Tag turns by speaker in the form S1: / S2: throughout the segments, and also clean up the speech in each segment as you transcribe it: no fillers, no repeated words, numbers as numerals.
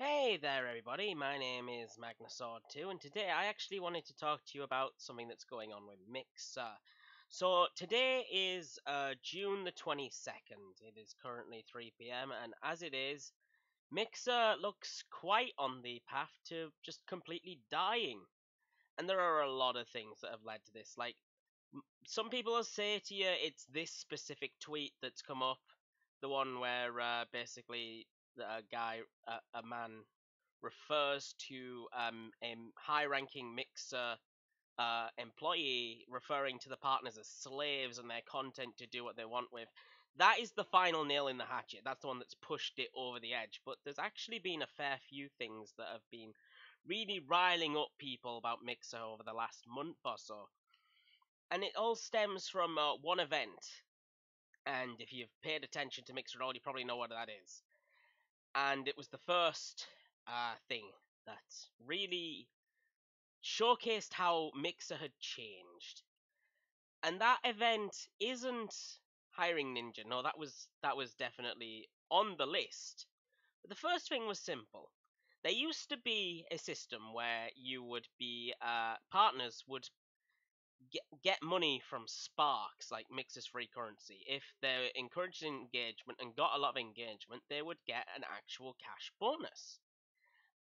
S1: Hey there, everybody. My name is Magnusword2, and today I actually wanted to talk to you about something that's going on with Mixer. So today is June the 22nd. It is currently 3 p.m., and as it is, Mixer looks quite on the path to just completely dying. And there are a lot of things that have led to this. Like, some people will say to you it's this specific tweet that's come up, the one where basically a guy, a man refers to a high-ranking Mixer employee referring to the partners as slaves and their content to do what they want with. That is the final nail in the hatchet. That's the one that's pushed it over the edge. But there's actually been a fair few things that have been really riling up people about Mixer over the last month or so. And it all stems from one event. And if you've paid attention to Mixer at all, you probably know what that is. And it was the first thing that really showcased how Mixer had changed. And that event isn't hiring Ninja. No, that was definitely on the list. But the first thing was simple. There used to be a system where you would be partners would get money from Sparks, like Mixer's free currency. If they're encouraging engagement and got a lot of engagement, they would get an actual cash bonus.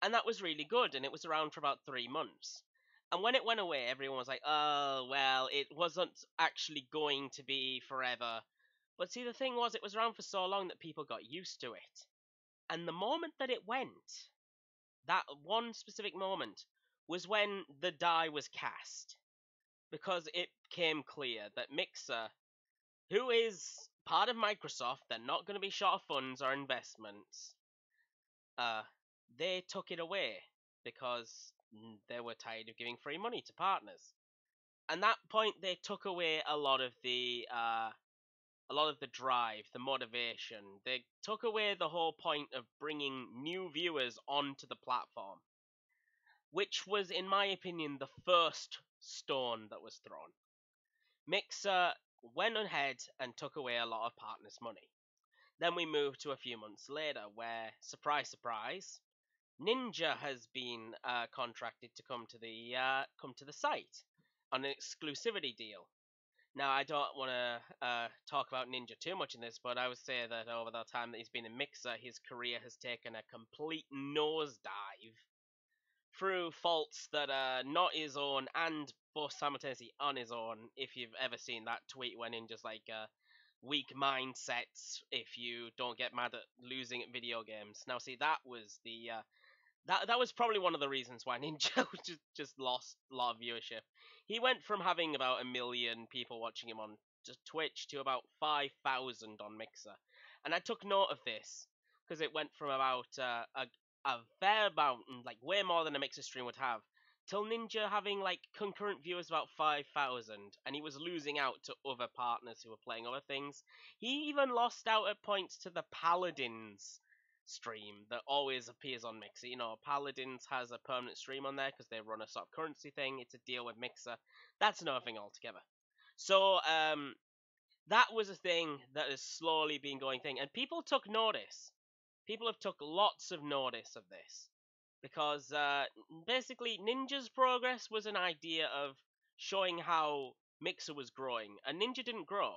S1: And that was really good, and it was around for about 3 months. And when it went away, everyone was like, oh, well, it wasn't actually going to be forever. But see, the thing was, it was around for so long that people got used to it. And the moment that it went, that one specific moment, was when the die was cast. Because it became clear that Mixer, who is part of Microsoft, they're not going to be short of funds or investments, uh, they took it away because they were tired of giving free money to partners. And that point, they took away a lot of the drive, the motivation. They took away the whole point of bringing new viewers onto the platform, which was, in my opinion, the first stone that was thrown. Mixer went ahead and took away a lot of partners' money. Then we moved to a few months later, where, surprise, surprise, Ninja has been contracted to come to the site on an exclusivity deal. Now, I don't want to talk about Ninja too much in this, but I would say that over the time that he's been in Mixer, his career has taken a complete nosedive through faults that are not his own and both simultaneously on his own. If you've ever seen that tweet when in just like weak mindsets if you don't get mad at losing at video games. Now, see, that was that was probably one of the reasons why Ninja just lost a lot of viewership. He went from having about 1 million people watching him on just Twitch to about 5,000 on Mixer, and I took note of this because it went from about a fair amount, like way more than a Mixer stream would have, till Ninja having like concurrent viewers about 5,000, and he was losing out to other partners who were playing other things. He even lost out at points to the Paladins stream that always appears on Mixer. You know, Paladins has a permanent stream on there because they run a sort of currency thing. It's a deal with Mixer. That's another thing altogether. So, that was a thing that has slowly been going thing, and people took notice. People have took lots of notice of this because basically Ninja's progress was an idea of showing how Mixer was growing, and Ninja didn't grow.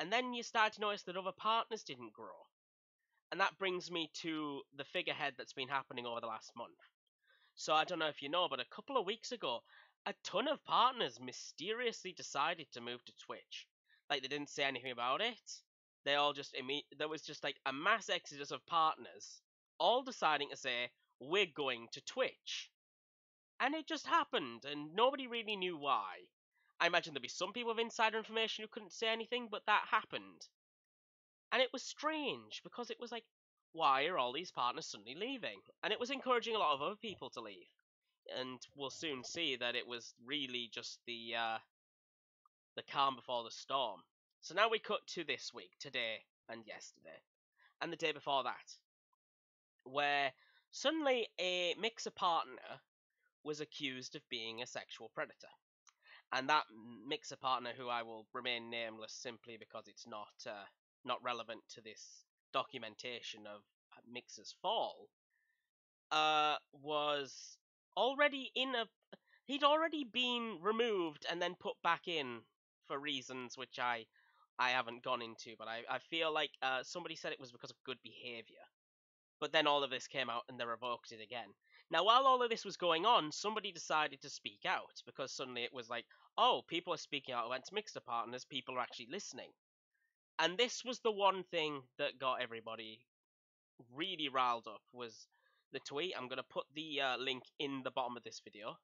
S1: And then you start to notice that other partners didn't grow. And that brings me to the figurehead that's been happening over the last month. So I don't know if you know, but a couple of weeks ago, a ton of partners mysteriously decided to move to Twitch. Like, they didn't say anything about it. They all just there was just like a mass exodus of partners, all deciding to say we're going to Twitch, and it just happened, and nobody really knew why. I imagine there'd be some people with insider information who couldn't say anything, but that happened. And it was strange because it was like, why are all these partners suddenly leaving? And it was encouraging a lot of other people to leave. And we'll soon see that it was really just the calm before the storm. So now we cut to this week, today and yesterday, and the day before that, where suddenly a Mixer partner was accused of being a sexual predator. And that Mixer partner, who I will remain nameless simply because it's not relevant to this documentation of Mixer's fall, was already in a he'd already been removed and then put back in for reasons which I haven't gone into, but I feel like somebody said it was because of good behavior. But then all of this came out and they revoked it again. Now, while all of this was going on, somebody decided to speak out because suddenly it was like, oh, people are speaking out against Mixer partners, people are actually listening. And this was the one thing that got everybody really riled up was the tweet. I'm going to put the link in the bottom of this video.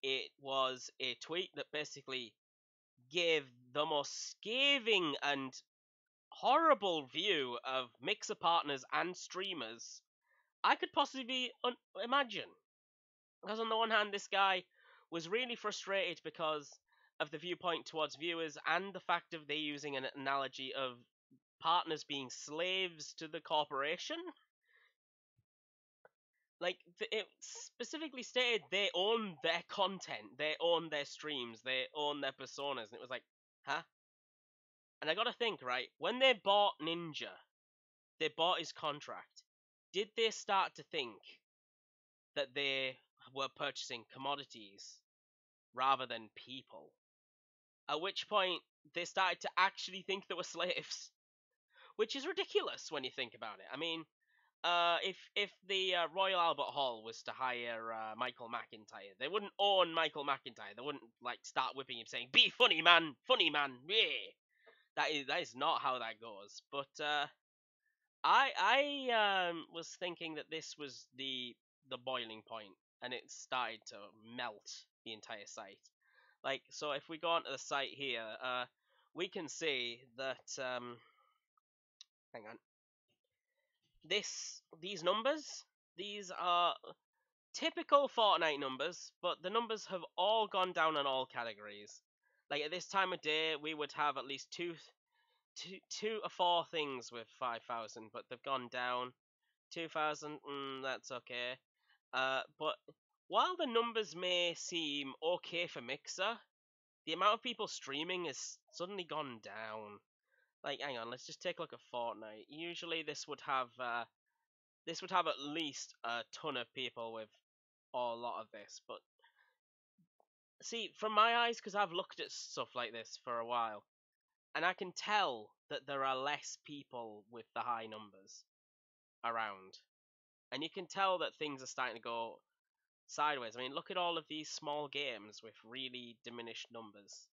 S1: It was a tweet that basically gave the most scathing and horrible view of Mixer partners and streamers I could possibly imagine. Because on the one hand, this guy was really frustrated because of the viewpoint towards viewers and the fact of they using an analogy of partners being slaves to the corporation. Like, it specifically stated they own their content, they own their streams, they own their personas, and it was like, huh? And I gotta think, right, when they bought Ninja, they bought his contract, did they start to think that they were purchasing commodities rather than people? At which point, they started to actually think they were slaves, which is ridiculous when you think about it. I mean, if the Royal Albert Hall was to hire Michael McIntyre, they wouldn't own Michael McIntyre. They wouldn't like start whipping him saying "Be funny, man, yeah." That is not how that goes. But I was thinking that this was the boiling point, and it started to melt the entire site. Like, so if we go onto the site here, we can see that. Hang on. These numbers, these are typical Fortnite numbers, but the numbers have all gone down in all categories. Like at this time of day, we would have at least two or four things with 5,000, but they've gone down. 2,000, that's okay. But while the numbers may seem okay for Mixer, the amount of people streaming has suddenly gone down. Like, hang on, let's just take a look at Fortnite. Usually, this would have at least a ton of people with a lot of this. But see, from my eyes, because I've looked at stuff like this for a while, and I can tell that there are less people with the high numbers around, and you can tell that things are starting to go sideways. I mean, look at all of these small games with really diminished numbers.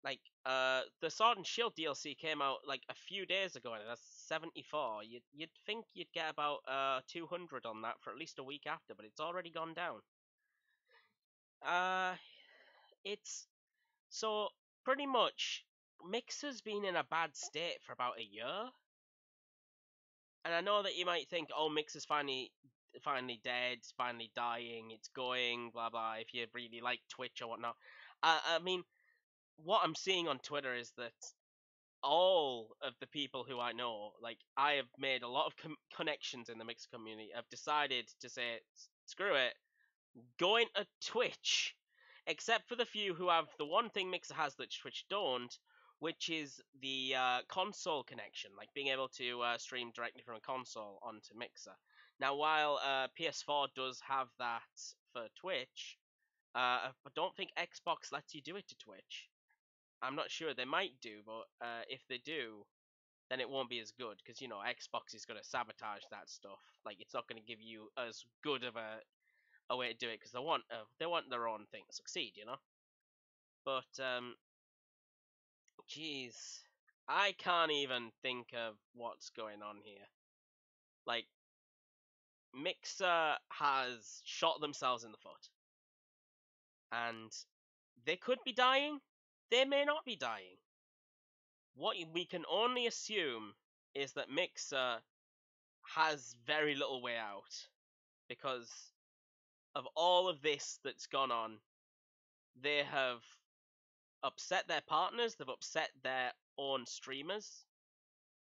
S1: Like, the Sword and Shield DLC came out like a few days ago, and that's 74. You'd think you'd get about 200 on that for at least a week after, but it's already gone down. Uh, it's so pretty much Mixer's been in a bad state for about a year, and I know that you might think, oh, Mixer's finally dead, it's finally dying, it's going, blah blah. If you really like Twitch or whatnot, I mean, what I'm seeing on Twitter is that all of the people who I know, like I have made a lot of connections in the mixed community, have decided to say, screw it, go into Twitch, except for the few who have the one thing Mixer has that Twitch don't, which is the console connection, like being able to stream directly from a console onto Mixer. Now, while PS4 does have that for Twitch, I don't think Xbox lets you do it to Twitch. I'm not sure. They might do, but if they do, then it won't be as good because Xbox is going to sabotage that stuff. Like it's not going to give you as good of a way to do it because they want their own thing to succeed. But jeez, I can't even think of what's going on here. Like Mixer has shot themselves in the foot, and they could be dying. They may not be dying. What we can only assume is that Mixer has very little way out because of all of this that's gone on. They have upset their partners, they've upset their own streamers.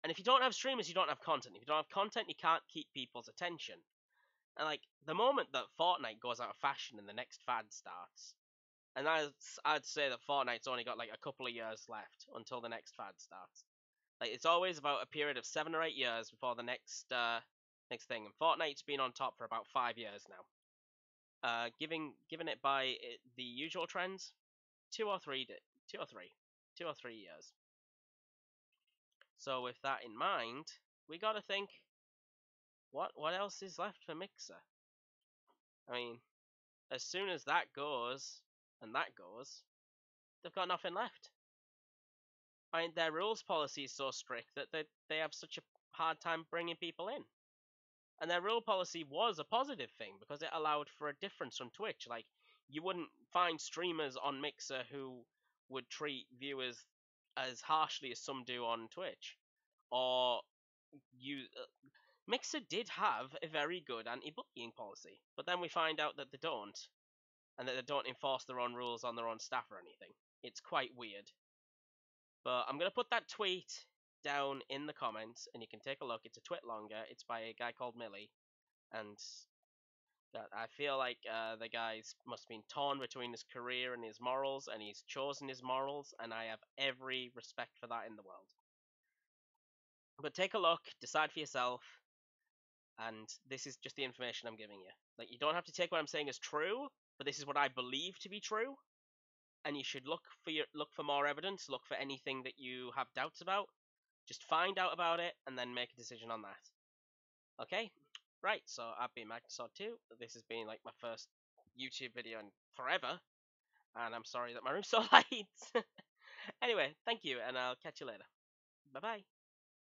S1: And if you don't have streamers, you don't have content. If you don't have content, you can't keep people's attention. And like the moment that Fortnite goes out of fashion and the next fad starts, and I'd say that Fortnite's only got like a couple of years left until the next fad starts. Like it's always about a period of 7 or 8 years before the next next thing. And Fortnite's been on top for about 5 years now. Given it by the usual trends, 2 or 3 years. So with that in mind, we gotta think, what else is left for Mixer? I mean, as soon as that goes and that goes, they've got nothing left. I mean, their rules policy is so strict that they have such a hard time bringing people in. And their rule policy was a positive thing because it allowed for a difference from Twitch. Like, you wouldn't find streamers on Mixer who would treat viewers as harshly as some do on Twitch. Or you Mixer did have a very good anti-bullying policy, but then we find out that they don't, and that they don't enforce their own rules on their own staff or anything. It's quite weird. But I'm going to put that tweet down in the comments, and you can take a look. It's a twit longer. It's by a guy called Millie, and that I feel like the guy must have been torn between his career and his morals, and he's chosen his morals, and I have every respect for that in the world. But take a look, decide for yourself, and this is just the information I'm giving you. Like, you don't have to take what I'm saying as true, but this is what I believe to be true, and you should look for more evidence, look for anything that you have doubts about. Just find out about it and then make a decision on that. Okay? Right, so I've been Microsoft 2. This has been like my first YouTube video in forever, and I'm sorry that my room's so light. Anyway, thank you, and I'll catch you later. Bye bye.